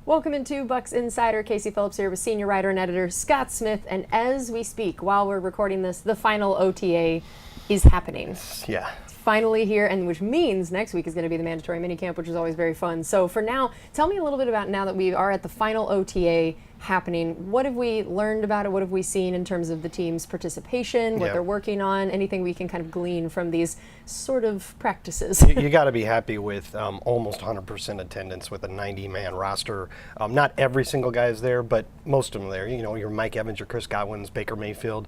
Welcome into Bucs Insider. Kancey Phillips here with senior writer and editor Scott Smith. And as we speak, while we're recording this, the final OTA is happening. Yeah. It's finally here, and which means next week is going to be the mandatory minicamp, which is always very fun. So for now, tell me a little bit about now that we are at the final OTA happening. What have we learned about it? What have we seen in terms of the team's participation, what they're working on, anything we can kind of glean from these sort of practices? You got to be happy with almost 100% attendance with a 90-man roster. Not every single guy is there, but most of them are there. You know, your Mike Evans, your Chris Godwin's, Baker Mayfield.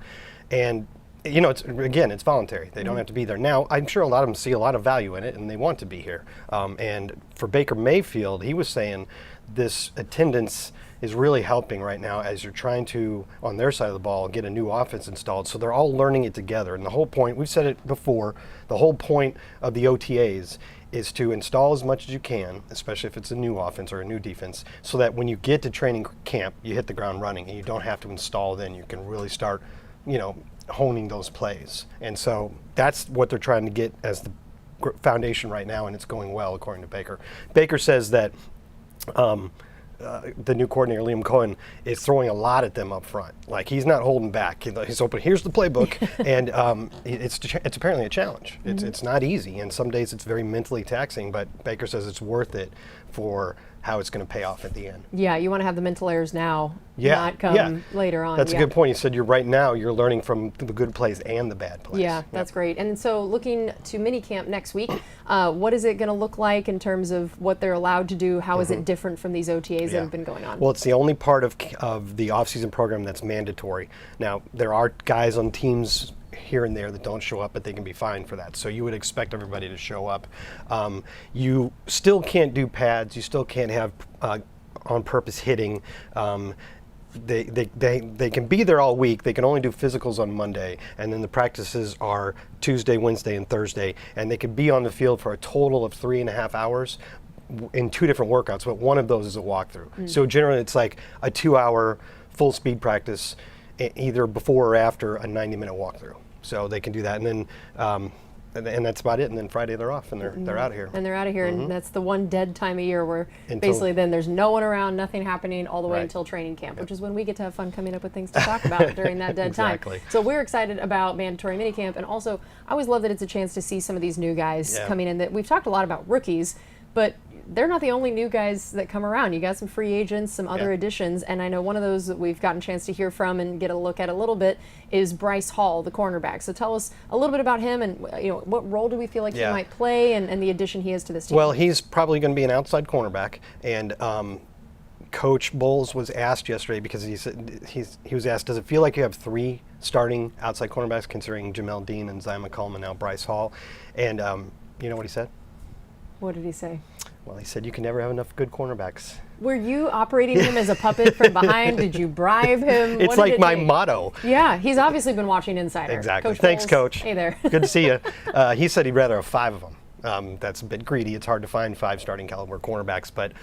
And, you know, it's voluntary. They don't have to be there. Now, I'm sure a lot of them see a lot of value in it, and they want to be here. And for Baker Mayfield, he was saying this attendance is really helping right now as you're trying to, on their side of the ball, get a new offense installed. So they're all learning it together. And the whole point, we've said it before, the whole point of the OTAs is to install as much as you can, especially if it's a new offense or a new defense, so that when you get to training camp, you hit the ground running and you don't have to install then. You can really start, you know, honing those plays. And so that's what they're trying to get as the foundation right now, and it's going well, according to Baker. Baker says that the new coordinator, Liam Cohen, is throwing a lot at them up front. Like, he's not holding back. He's open, here's the playbook, and it's apparently a challenge. It's not easy, and some days it's very mentally taxing, but Baker says it's worth it for how it's going to pay off at the end. Yeah, you want to have the mental errors now, not come later on. That's a good point. You said right now you're learning from the good plays and the bad plays. Yeah, that's great. And so looking to minicamp next week, what is it going to look like in terms of what they're allowed to do? How is it different from these OTAs that have been going on? Well, it's the only part of the off-season program that's mandatory. Now, there are guys on teams here and there that don't show up, but they can be fined for that. So you would expect everybody to show up. You still can't do pads. You still can't have on-purpose hitting. They can be there all week. They can only do physicals on Monday, and then the practices are Tuesday, Wednesday, and Thursday. And they can be on the field for a total of 3.5 hours in 2 different workouts, but one of those is a walkthrough. So generally it's like a 2-hour full speed practice, either before or after a 90-minute walkthrough. So they can do that, and then and that's about it. And then Friday they're off, and they're out of here. And they're out of here, and that's the one dead time of year where basically then there's no one around, nothing happening all the way until training camp, which is when we get to have fun coming up with things to talk about during that dead time. So we're excited about mandatory minicamp, and also I always love that it's a chance to see some of these new guys coming in. That we've talked a lot about rookies, but they're not the only new guys that come around. You got some free agents, some other additions, and I know one of those that we've gotten a chance to hear from and get a look at a little bit is Bryce Hall, the cornerback. So tell us a little bit about him, and what role do we feel like he might play, and the addition he is to this team. Well, he's probably going to be an outside cornerback, and Coach Bowles was asked yesterday, because he was asked, does it feel like you have 3 starting outside cornerbacks, considering Jamel Dean and Zion McCollum and now Bryce Hall? And you know what he said? What did he say? Well, he said you can never have enough good cornerbacks. Were you operating him as a puppet from behind? Did you bribe him? It's like my motto. Yeah, he's obviously been watching Insider. Exactly. Coach Thanks, Bowles. Coach. Hey there. Good to see you. He said he'd rather have 5 of them. That's a bit greedy. It's hard to find 5 starting caliber cornerbacks, but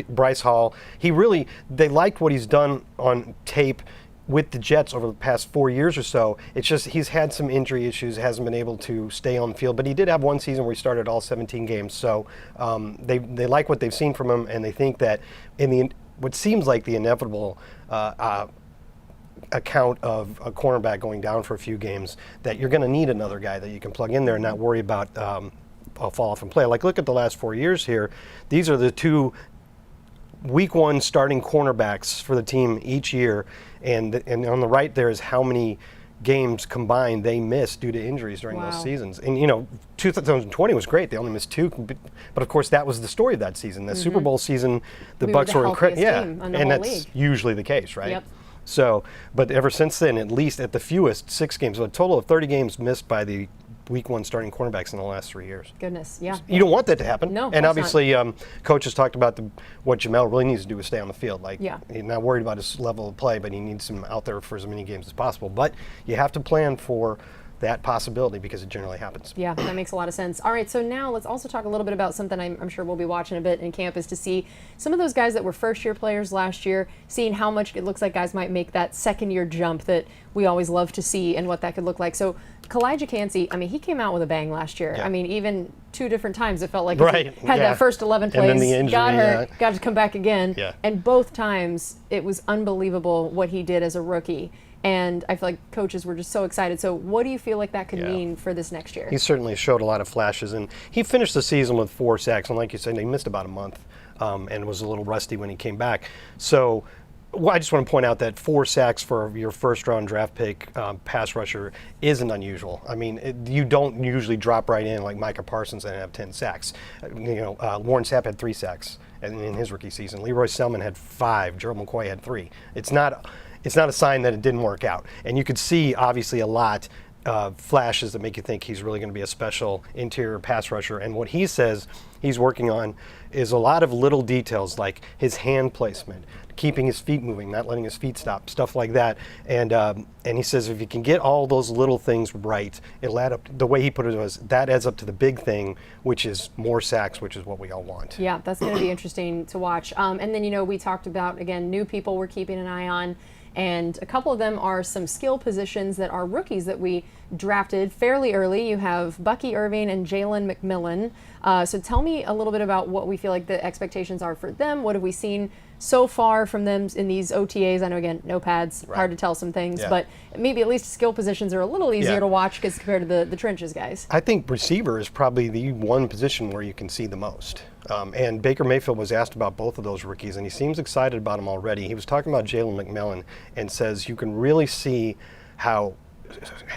Bryce Hall, they liked what he's done on tape with the Jets over the past 4 years or so. It's just he's had some injury issues, hasn't been able to stay on the field, but he did have one season where he started all 17 games. So they like what they've seen from him, and they think that in what seems like the inevitable account of a cornerback going down for a few games, that you're going to need another guy that you can plug in there and not worry about a fall off and play. Like, look at the last 4 years here. These are the 2 week 1 starting cornerbacks for the team each year, and on the right there is how many games combined they missed due to injuries during those seasons. And 2020 was great. They only missed 2, but of course that was the story of that season. The Super Bowl season, the Bucs were incredible. And that's usually the case, right? Yep. So, but ever since then, at least at the fewest 6 games, so a total of 30 games missed by the week 1 starting cornerbacks in the last 3 years. Goodness, yeah. You don't want that to happen. No, and obviously, Coach has talked about what Jamel really needs to do is stay on the field. Like, he's not worried about his level of play, but he needs him out there for as many games as possible. But you have to plan for that possibility because it generally happens. Yeah, that makes a lot of sense. All right, so now let's also talk a little bit about something I'm sure we'll be watching a bit in camp, is to see some of those guys that were first-year players last year, seeing how much it looks like guys might make that second-year jump that we always love to see and what that could look like. So Kalijah Kancey, I mean, he came out with a bang last year. Yeah. I mean, even 2 different times it felt like right. he had that first 11 plays, and then the injury, got hurt, got to come back again. Yeah. And both times it was unbelievable what he did as a rookie. And I feel like coaches were just so excited. So what do you feel like that could mean for this next year? He certainly showed a lot of flashes, and he finished the season with 4 sacks. And like you said, he missed about a month and was a little rusty when he came back. So I just want to point out that 4 sacks for your first-round draft pick pass rusher isn't unusual. I mean, you don't usually drop right in like Micah Parsons and have 10 sacks. Warren Sapp had 3 sacks in his rookie season. Leroy Selman had 5. Gerald McCoy had 3. It's not a sign that it didn't work out. And you could see, obviously, a lot of flashes that make you think he's really going to be a special interior pass rusher. And what he says he's working on is a lot of little details, like his hand placement, keeping his feet moving, not letting his feet stop, stuff like that. And he says if you can get all those little things right, it'll add up. The way he put it was, that adds up to the big thing, which is more sacks, which is what we all want. Yeah, that's going to be interesting to watch. And then, we talked about, again, new people we're keeping an eye on. And a couple of them are some skill positions that are rookies that we drafted fairly early. You have Bucky Irving and Jalen McMillan. So tell me a little bit about what we feel like the expectations are for them. What have we seen so far from them in these OTAs? I know, again, no pads, hard to tell some things, but maybe at least skill positions are a little easier to watch because compared to the trenches guys. I think receiver is probably the one position where you can see the most. And Baker Mayfield was asked about both of those rookies, and he seems excited about them already. He was talking about Jalen McMillan and says you can really see how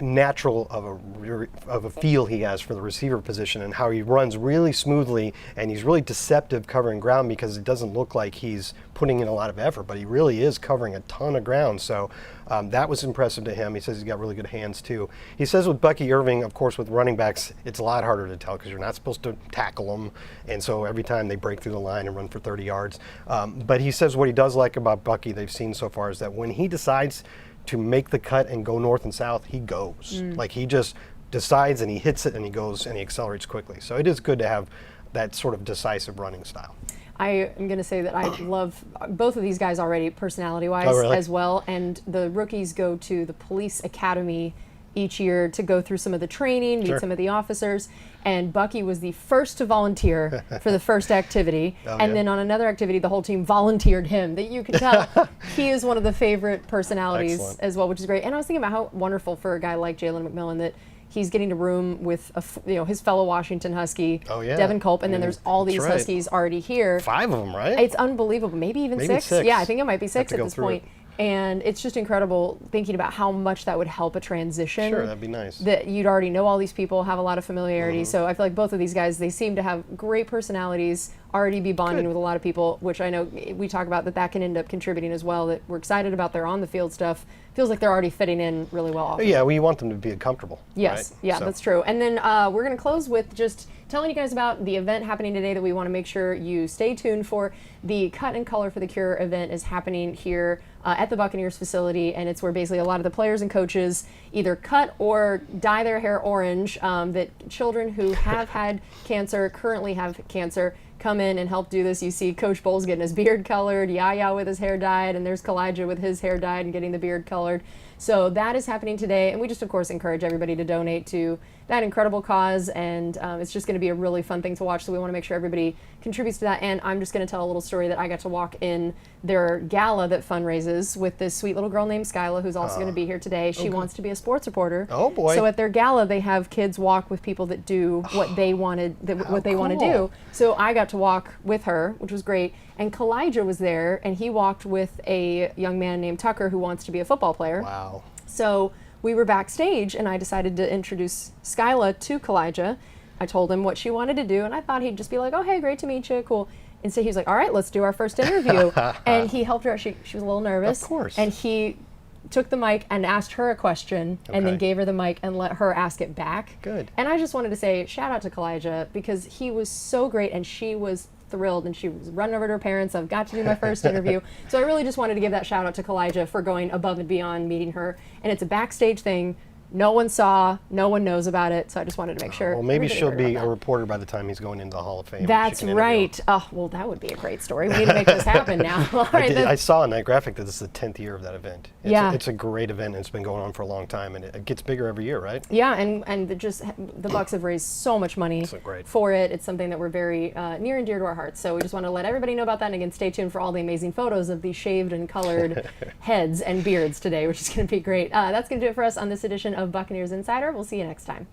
natural of a feel he has for the receiver position, and how he runs really smoothly, and he's really deceptive covering ground because it doesn't look like he's putting in a lot of effort, but he really is covering a ton of ground. So that was impressive to him. He says he's got really good hands too. He says with Bucky Irving, of course, with running backs, it's a lot harder to tell because you're not supposed to tackle them, and so every time they break through the line and run for 30 yards. But he says what he does like about Bucky they've seen so far is that when he decides to make the cut and go north and south, he goes. Like, he just decides and he hits it and he goes and he accelerates quickly. So it is good to have that sort of decisive running style. I am going to say that I love both of these guys already personality-wise as well. And the rookies go to the police academy each year to go through some of the training, meet some of the officers. And Bucky was the first to volunteer for the first activity. Then on another activity, the whole team volunteered him. That you can tell he is one of the favorite personalities as well, which is great. And I was thinking about how wonderful for a guy like Jalen McMillan that he's getting to room with his fellow Washington Husky, Devin Culp, and then there's all these Huskies already here. 5 of them, right? It's unbelievable. Maybe even 6. Yeah, I think it might be 6 at this point. And it's just incredible thinking about how much that would help a transition. Sure, that'd be nice. That you'd already know all these people, have a lot of familiarity. So I feel like both of these guys, they seem to have great personalities, already be bonding with a lot of people, which I know we talk about that can end up contributing as well, that we're excited about their on-the-field stuff. Feels like they're already fitting in really well. Yeah, well, you want them to be comfortable. Yes, right? That's true. And then we're going to close with just telling you guys about the event happening today that we want to make sure you stay tuned for. The Cut and Color for the Cure event is happening here at the Buccaneers facility, and it's where basically a lot of the players and coaches either cut or dye their hair orange, that children who have had cancer, currently have cancer, come in and help do this. You see Coach Bowles getting his beard colored, Yaya with his hair dyed, and there's Kalijah with his hair dyed and getting the beard colored. So that is happening today, and we just, of course, encourage everybody to donate to that incredible cause, and it's just going to be a really fun thing to watch, so we want to make sure everybody contributes to that. And I'm just going to tell a little story that I got to walk in their gala that fundraises with this sweet little girl named Skyla, who's also going to be here today. She wants to be a sports reporter. Oh, boy. So at their gala, they have kids walk with people that do what they wanted, what they want to do. So I got to walk with her, which was great. And Kalijah was there, and he walked with a young man named Tucker who wants to be a football player. Wow. So we were backstage, and I decided to introduce Skyla to Kalijah. I told him what she wanted to do, and I thought he'd just be like, oh, hey, great to meet you, cool. And so he was like, all right, let's do our first interview. And he helped her. She was a little nervous. Of course. And he took the mic and asked her a question, and then gave her the mic and let her ask it back. Good. And I just wanted to say shout out to Kalijah, because he was so great, and she was thrilled, and she was running over to her parents. I've got to do my first interview. So I really just wanted to give that shout out to Kalijah for going above and beyond meeting her. And it's a backstage thing. No one saw, no one knows about it, so I just wanted to make sure. Well, maybe she'll be a reporter by the time he's going into the Hall of Fame. That's right. Oh, well, that would be a great story. We need to make this happen now. All right, I saw in that graphic that this is the 10th year of that event. Yeah. It's a great event, and it's been going on for a long time, and it gets bigger every year, right? Yeah, and the Bucs have raised so much money for it. It's something that we're very near and dear to our hearts. So we just want to let everybody know about that. And again, stay tuned for all the amazing photos of the shaved and colored heads and beards today, which is going to be great. That's going to do it for us on this edition of Buccaneers Insider. We'll see you next time.